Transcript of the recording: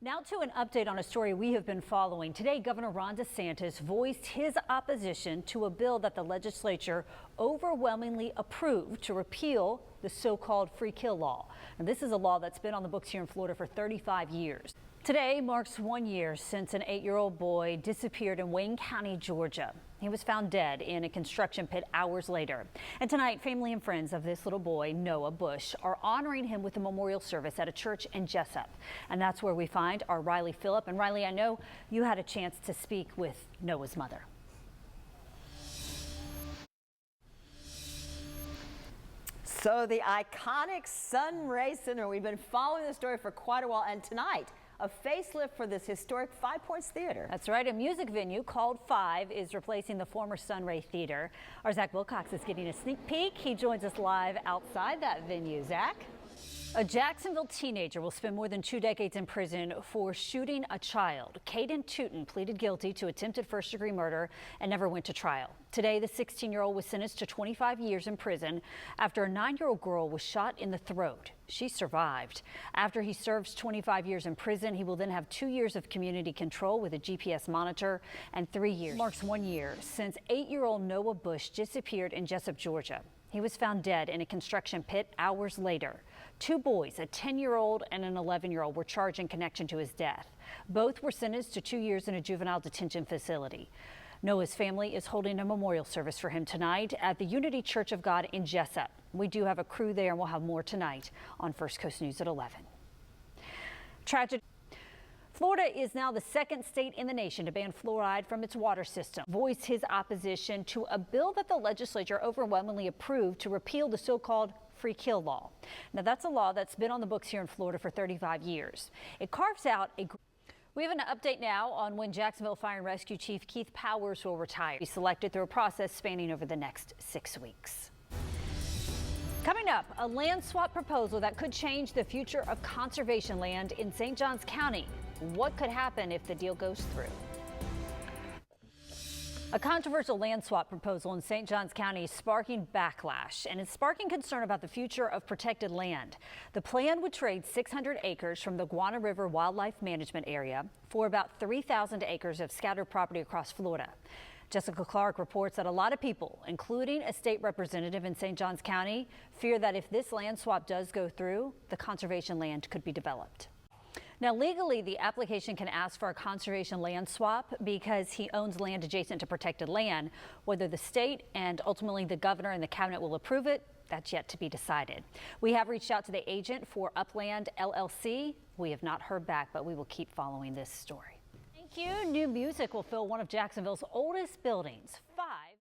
Now to an update on a story we have been following. Today, Governor Ron DeSantis voiced his opposition to a bill that the legislature overwhelmingly approved to repeal the so-called free kill law. And this is a law that's been on the books here in Florida for 35 years. Today marks 1 year since an 8-year-old boy disappeared in Wayne County, Georgia. He was found dead in a construction pit hours later. And tonight, family and friends of this little boy, Noah Bush, are honoring him with a memorial service at a church in Jessup. And that's where we find our Riley Phillip. And Riley, I know you had a chance to speak with Noah's mother. So the iconic Sunray Center, we've been following the story for quite a while, and tonight, a facelift for this historic Five Points Theater. That's right. A music venue called Five is replacing the former Sunray Theater. Our Zach Wilcox is getting a sneak peek. He joins us live outside that venue. Zach? A Jacksonville teenager will spend more than 2 decades in prison for shooting a child. Caden Tootin pleaded guilty to attempted first-degree murder and never went to trial. Today, the 16-year-old was sentenced to 25 years in prison after a 9-year-old girl was shot in the throat. She survived. After he serves 25 years in prison, he will then have 2 years of community control with a GPS monitor and 3 years. Marks 1 year since 8-year-old Noah Bush disappeared in Jessup, Georgia. He was found dead in a construction pit hours later. 2 boys, a 10-year-old and an 11-year-old, were charged in connection to his death. Both were sentenced to 2 years in a juvenile detention facility. Noah's family is holding a memorial service for him tonight at the Unity Church of God in Jessup. We do have a crew there, and we'll have more tonight on First Coast News at 11. Tragedy. Florida is now the second state in the nation to ban fluoride from its water system. Voiced his opposition to a bill that the legislature overwhelmingly approved to repeal the so-called free kill law. Now, that's a law that's been on the books here in Florida for 35 years. It carves out a... We have an update now on when Jacksonville Fire and Rescue Chief Keith Powers will retire. He's selected through a process spanning over the next 6 weeks. Coming up, a land swap proposal that could change the future of conservation land in St. Johns County. What could happen if the deal goes through? A controversial land swap proposal in St. Johns County is sparking backlash, and it's sparking concern about the future of protected land. The plan would trade 600 acres from the Guana River Wildlife Management Area for about 3,000 acres of scattered property across Florida. Jessica Clark reports that a lot of people, including a state representative in St. Johns County, fear that if this land swap does go through, the conservation land could be developed. Now, legally, the application can ask for a conservation land swap because he owns land adjacent to protected land. Whether the state and ultimately the governor and the cabinet will approve it, that's yet to be decided. We have reached out to the agent for Upland LLC. We have not heard back, but we will keep following this story. Thank you. New music will fill one of Jacksonville's oldest buildings.